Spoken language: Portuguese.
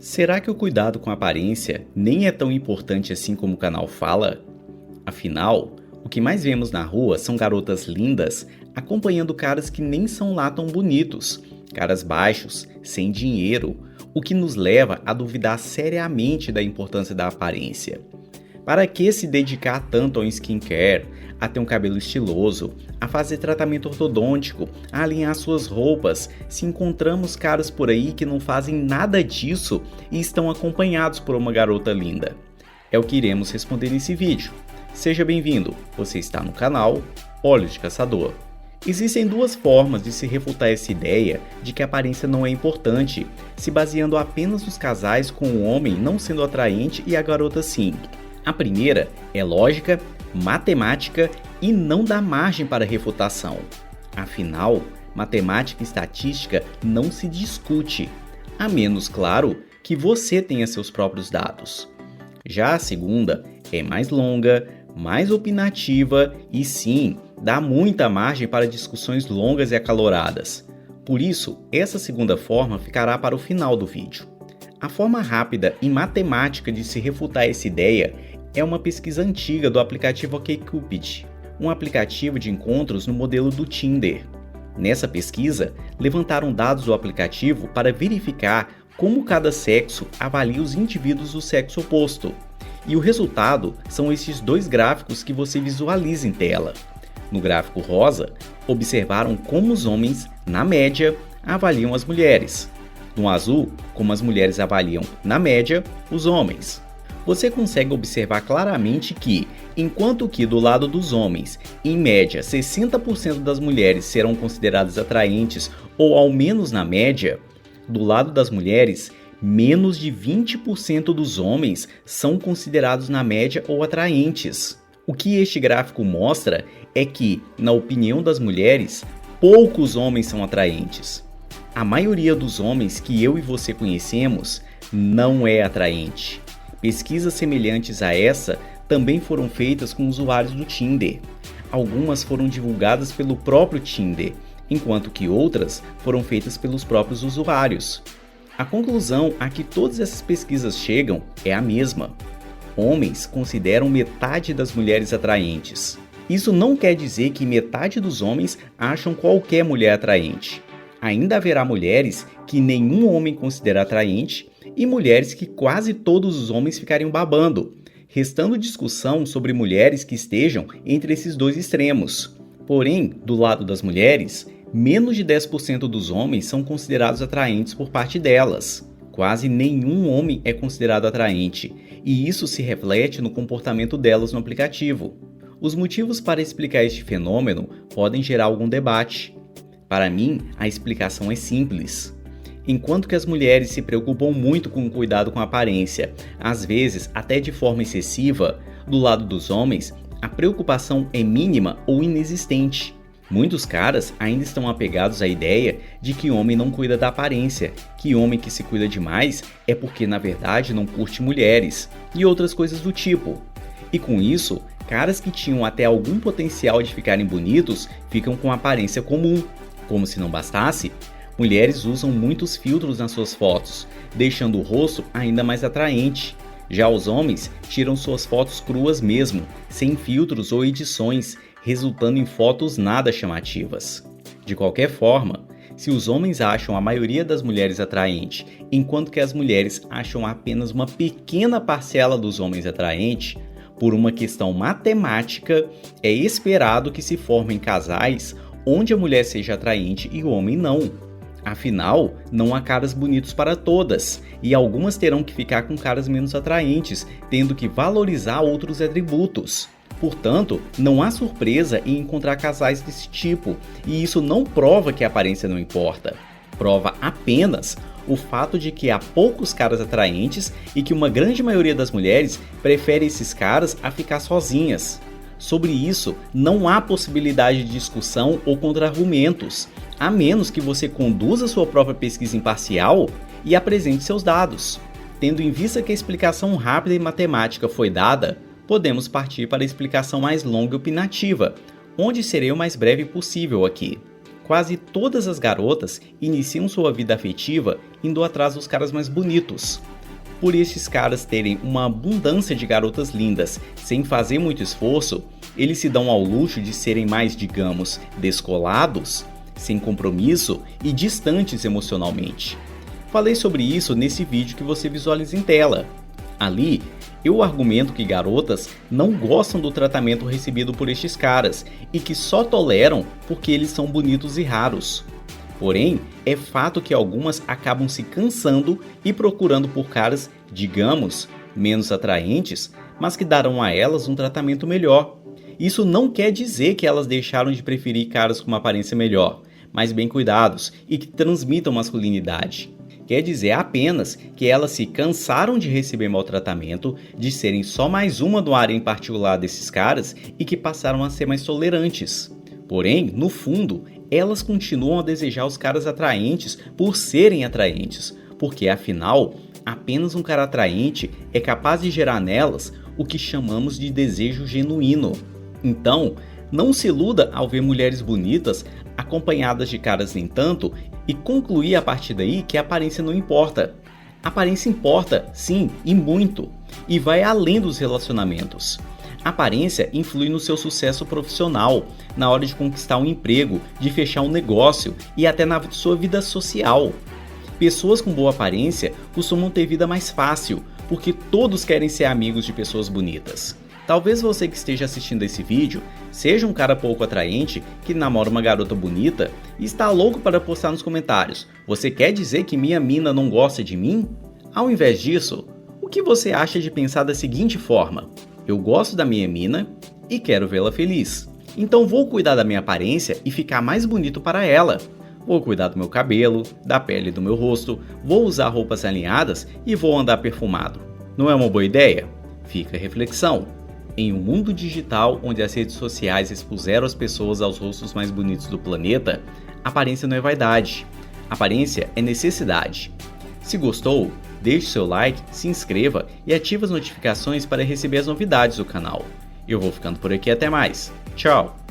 Será que o cuidado com a aparência nem é tão importante assim como o canal fala? Afinal, o que mais vemos na rua são garotas lindas acompanhando caras que nem são lá tão bonitos, caras baixos, sem dinheiro, o que nos leva a duvidar seriamente da importância da aparência. Para que se dedicar tanto ao skincare, a ter um cabelo estiloso, a fazer tratamento ortodôntico, a alinhar suas roupas, se encontramos caras por aí que não fazem nada disso e estão acompanhados por uma garota linda? É o que iremos responder nesse vídeo. Seja bem-vindo, você está no canal Olhos de Caçador. Existem duas formas de se refutar essa ideia de que a aparência não é importante, se baseando apenas nos casais com o homem não sendo atraente e a garota sim. A primeira é lógica, matemática e não dá margem para refutação. Afinal, matemática e estatística não se discute, a menos, claro, que você tenha seus próprios dados. Já a segunda é mais longa, mais opinativa e sim, dá muita margem para discussões longas e acaloradas. Por isso, essa segunda forma ficará para o final do vídeo. A forma rápida e matemática de se refutar essa ideia é uma pesquisa antiga do aplicativo OkCupid, um aplicativo de encontros no modelo do Tinder. Nessa pesquisa, levantaram dados do aplicativo para verificar como cada sexo avalia os indivíduos do sexo oposto. E o resultado são esses dois gráficos que você visualiza em tela. No gráfico rosa, observaram como os homens, na média, avaliam as mulheres. No azul, como as mulheres avaliam, na média, os homens. Você consegue observar claramente que, enquanto que do lado dos homens, em média, 60% das mulheres serão consideradas atraentes ou ao menos na média, do lado das mulheres, menos de 20% dos homens são considerados na média ou atraentes. O que este gráfico mostra é que, na opinião das mulheres, poucos homens são atraentes. A maioria dos homens que eu e você conhecemos não é atraente. Pesquisas semelhantes a essa também foram feitas com usuários do Tinder. Algumas foram divulgadas pelo próprio Tinder, enquanto que outras foram feitas pelos próprios usuários. A conclusão a que todas essas pesquisas chegam é a mesma. Homens consideram metade das mulheres atraentes. Isso não quer dizer que metade dos homens acham qualquer mulher atraente. Ainda haverá mulheres que nenhum homem considera atraente e mulheres que quase todos os homens ficariam babando, restando discussão sobre mulheres que estejam entre esses dois extremos. Porém, do lado das mulheres, menos de 10% dos homens são considerados atraentes por parte delas. Quase nenhum homem é considerado atraente, e isso se reflete no comportamento delas no aplicativo. Os motivos para explicar este fenômeno podem gerar algum debate. Para mim, a explicação é simples. Enquanto que as mulheres se preocupam muito com o cuidado com a aparência, às vezes até de forma excessiva, do lado dos homens, a preocupação é mínima ou inexistente. Muitos caras ainda estão apegados à ideia de que homem não cuida da aparência, que homem que se cuida demais é porque na verdade não curte mulheres, e outras coisas do tipo. E com isso, caras que tinham até algum potencial de ficarem bonitos ficam com aparência comum. Como se não bastasse, mulheres usam muitos filtros nas suas fotos, deixando o rosto ainda mais atraente. Já os homens tiram suas fotos cruas mesmo, sem filtros ou edições, resultando em fotos nada chamativas. De qualquer forma, se os homens acham a maioria das mulheres atraente, enquanto que as mulheres acham apenas uma pequena parcela dos homens atraente, por uma questão matemática, é esperado que se formem casais onde a mulher seja atraente e o homem não. Afinal, não há caras bonitos para todas, e algumas terão que ficar com caras menos atraentes, tendo que valorizar outros atributos. Portanto, não há surpresa em encontrar casais desse tipo, e isso não prova que a aparência não importa. Prova apenas o fato de que há poucos caras atraentes e que uma grande maioria das mulheres prefere esses caras a ficar sozinhas. Sobre isso, não há possibilidade de discussão ou contra-argumentos, a menos que você conduza sua própria pesquisa imparcial e apresente seus dados. Tendo em vista que a explicação rápida e matemática foi dada, podemos partir para a explicação mais longa e opinativa, onde serei o mais breve possível aqui. quase todas as garotas iniciam sua vida afetiva indo atrás dos caras mais bonitos. Por esses caras terem uma abundância de garotas lindas sem fazer muito esforço, eles se dão ao luxo de serem mais, digamos, descolados, sem compromisso e distantes emocionalmente. Falei sobre isso nesse vídeo que você visualiza em tela. Ali, eu argumento que garotas não gostam do tratamento recebido por estes caras e que só toleram porque eles são bonitos e raros. Porém, é fato que algumas acabam se cansando e procurando por caras, digamos, menos atraentes, mas que darão a elas um tratamento melhor. Isso não quer dizer que elas deixaram de preferir caras com uma aparência melhor, mais bem cuidados e que transmitam masculinidade. Quer dizer apenas que elas se cansaram de receber maltratamento, de serem só mais uma do área em particular desses caras e que passaram a ser mais tolerantes. Porém, no fundo, elas continuam a desejar os caras atraentes por serem atraentes, porque afinal, apenas um cara atraente é capaz de gerar nelas o que chamamos de desejo genuíno. Então, não se iluda ao ver mulheres bonitas acompanhadas de caras nem tanto e concluir a partir daí que a aparência não importa. A aparência importa, sim, e muito, e vai além dos relacionamentos. A aparência influi no seu sucesso profissional, na hora de conquistar um emprego, de fechar um negócio e até na sua vida social. Pessoas com boa aparência costumam ter vida mais fácil, porque todos querem ser amigos de pessoas bonitas. Talvez você que esteja assistindo esse vídeo seja um cara pouco atraente que namora uma garota bonita e está louco para postar nos comentários: "Você quer dizer que minha mina não gosta de mim?" Ao invés disso, o que você acha de pensar da seguinte forma: "Eu gosto da minha mina e quero vê-la feliz. Então vou cuidar da minha aparência e ficar mais bonito para ela. Vou cuidar do meu cabelo, da pele do meu rosto, vou usar roupas alinhadas e vou andar perfumado. Não é uma boa ideia?" Fica a reflexão. Em um mundo digital onde as redes sociais expuseram as pessoas aos rostos mais bonitos do planeta, aparência não é vaidade. Aparência é necessidade. Se gostou, deixe seu like, se inscreva e ative as notificações para receber as novidades do canal. Eu vou ficando por aqui, até mais. Tchau!